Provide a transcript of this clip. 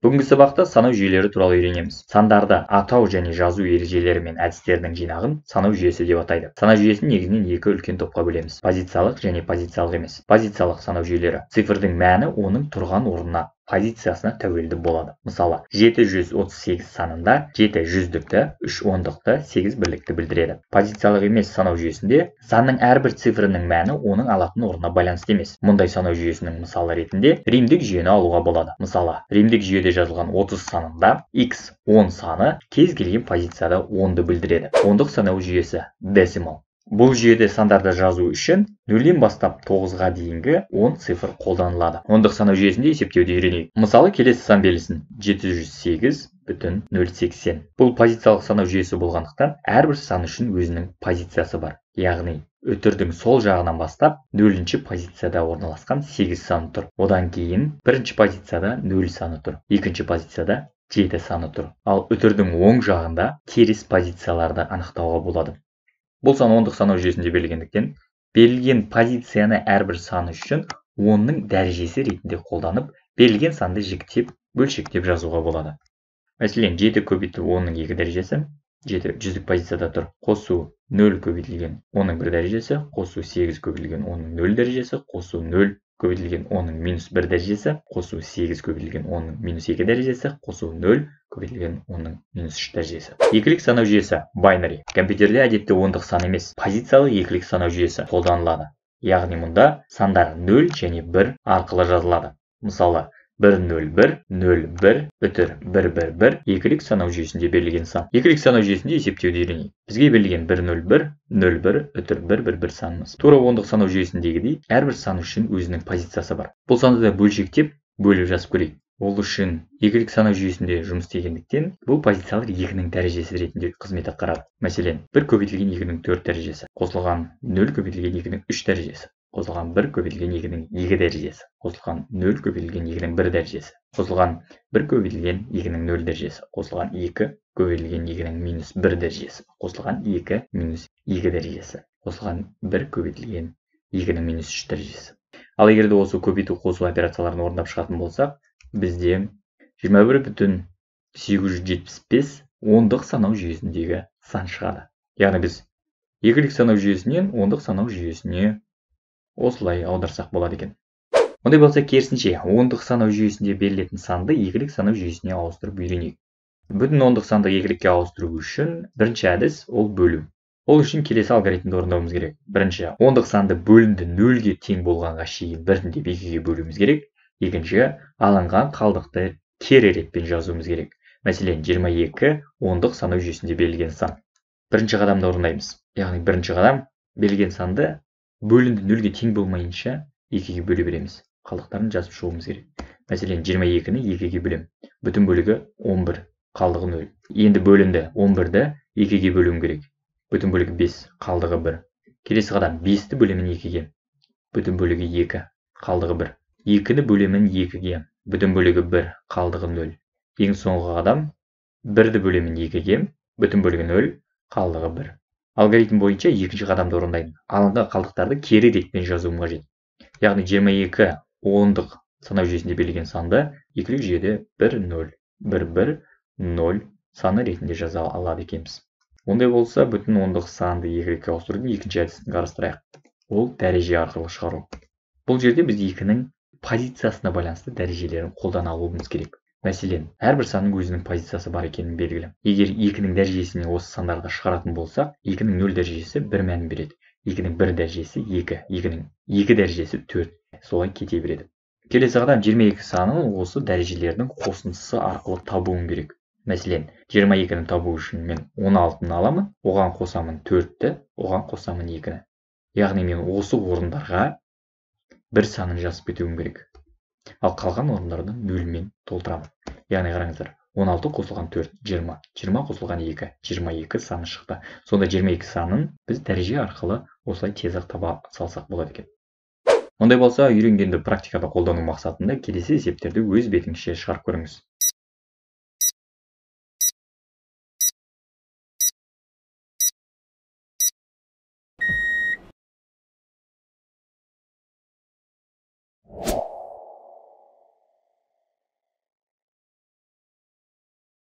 Бүгінгі сабақта санау жүйелері туралы үйренеміз. Сандарды атау және жазу ережелері мен әдістерінің жинағын санау жүйесі деп атайды. Санау жүйесін негізінен екі үлкен топқа бөлеміз: позициялық және позициялық емес. Позициялық санау жүйелері цифрдың мәні оның тұрған орнына, позициясына тәуелді болады. Мысалы, 738 санында 7 жүздікті, 3 ондықты, 8 бірлікті білдіреді. Позициялық емес санау жүйесінде санның әрбір цифрының мәні оның алатын орнына байланысты емес. Мұндай санау жүйесінің мысалы ретінде римдік жүйені алуға болады. Мысалы, римдік жүйеде жазылған 30 санында x 10 саны кез келген позицияда 10-ды білдіреді. Ондық санау жүйесі decimal. Бұл жүйеде сандарды жазу үшін 0-ден бастап 9-ға дейінгі 10 цифр қолданылады. Ондық санау жүйесінде есептеуді үйренейік. Мысалы, келесі сан белгісін 708,080. Бұл позициялық санау жүйесі болғандықтан, әрбір сан үшін өзінің позициясы бар. Яғни, өтірдің сол жағынан бастап 0-ші позицияда орналасқан 8 саны тұр. Одан кейін бірінші позицияда 0 саны тұр. Екінші позицияда 7 саны тұр. Ал өтірдің оң жағында теріс позицияларды анықтауға болады. Бұл сан ондық санау жүйесінде берілгендіктен, берілген позицияны әрбір саны үшін онның дәрежесі ретінде қолданып, берілген санды жіктеп, бөлшектеп жазуға болады. Мәселен, 7 көбейтілген 10-ның 2 дәрежесі, 7 жүздік позицияда тұр. Қосу 0 көбейтілген 10-ның 1 дәрежесі, қосу 8 көбейтілген 10-ның 0 дәрежесі, қосу 0 көбейтілген 10-ның минус 1 дәрежесі, қосу 8 көбейтілген 10-ның минус 2 дәрежесі, қосу 0 көбейтілген 10-ның минус 3 дәрежесі. Екілік санау жүйесі binary. Компьютерде әдетте ондық сан емес, позициялы екілік санау жүйесі қолданылады. Яғни мұнда сандар 0 және 1 арқылы жазылады. Мысалы, 101, 01, өтір 111 екілік санау жүйесінде берілген сан. Екілік санау жүйесінде есептеуді үйренейік. Бізге берілген 101, 01, өтір 111 санымыз. Тура ондық санау жүйесіндегідей, әрбір сан үшін өзінің позициясы бар. Бұл санды да бөлшектеп, бөліп жазып көрейік. Ол үшін екілік санау жүйесінде жұмыс істегендіктен, бұл позициялар 2-ның дәрежесі ретінде қызмет атқарады. Мәселен, 1 көбейтілген 2-ның 4 дәрежесі, қосылған 0 көбейтілген 2-ның 3 дәрежесі, қосылған 1 көбейтілген 2-ның 2 дәрежесі, қосылған 0 көбейтілген 2-ның 1 дәрежесі, қосылған 1 көбейтілген 2-ның 0 дәрежесі, қосылған 2 көбейтілген 2-ның минус 1 дәрежесі, қосылған 2 минус 2 дәрежесі, қосылған 1 көбейтілген 2-ның минус 3 дәрежесі. Ал егер де осы көбейту қосу операцияларын орындап шығатын болсақ, бізде 21,875 ондық санау жүйесіндегі сан шығады. Яғни біз екілік санау жүйесінен ондық санау жүйесіне осылай аударсақ болады екен. Ондай болса, керісінше, ондық санау жүйесінде берілетін санды екілік санау жүйесіне ауыстырып үйренейік. Бүтін ондық санды екілікке ауыстыру үшін бірінші әдіс ол бөлу. Ол үшін келесі алгоритмді орындауымыз керек. Бірінші, ондық санды бөлінді 0-ге тең болғанға шейін біртіндеп 2-ге бөлуіміз керек. Екінші, алынған қалдықты кері ретпен жазуымыз керек. Мәселен, 22 ондық санау жүйесінде берілген сан. Бірінші қадамды орындаймыз. Яғни бірінші қадам берілген санды бөлінді 0-ге тең болмайынша 2-ге бөле береміз. Қалдықтарын жазып шығуымыз керек. Мәселен, 22-ні 2-ге бөлем. Бүтін бөлігі 11, қалдығы 0. Енді бөлінді 11-ді 2-ге бөлуім керек. Бүтін бөлігі 5, қалдығы 1. Келесі қадам 5-ті бөлемін 2-ге. Бүтін бөлігі 2, қалдығы 1. 2-ні бөлемін 2-ге. Бүтін бөлігі 1, қалдығы 0. Ең соңғы қадам 1-ді бөлемін 2-ге. Бүтін бөлігі 0, қалдығы 1. Алгоритм бойынша екінші қадамды орындаймын. Алынған қалдықтарды кері ретпен жазуым қажет. Яғни 22 ондық санау жүйесінде берілген санды екілік жүйеде 1, 0, 1, 1, 0 саны ретінде жаза алады екенбіз. Ондай болса, бүтін ондық санды екілікке ауыстырудың екінші әдісін қарастырайық. Ол дәреже арқылы шығару. Бұл жерде біз 2-ның позициясына байланысты дәрежелерін қолдана алуымыз керек. Мәселен, әрбір санның өзінің позициясы бар екенін белгілі. Егер 2-ның дәрежесіне осы сандарды шығаратын болсақ, 2-ның 0 дәрежесі 1 мәнін береді. 2-ның 1 дәрежесі 2, 2-ның 2 дәрежесі 4. Солай кете береді. Келесі қадам 22 санын осы дәрежелердің қосындысы арқылы табуым керек. Мәселен, 22-ні табу үшін мен 16-ны аламын, оған қосамын 4-ті, оған қосамын 2-ні. Яғни мен осы орындарға бір санын жазып кетуім керек. Ал қалған орындарды 0-мен толтырамын. Яғни қараңыздар, 16 қосылған 4, 20, 20 қосылған 2, 22 саны шықты. Сонда 22 санын біз дәреже арқылы осылай тез-ақ таба салсақ болады екен. Ондай болса, үйренгенді практикада қолдану мақсатында келесі есептерді өз бетіңізше шығарып көріңіз.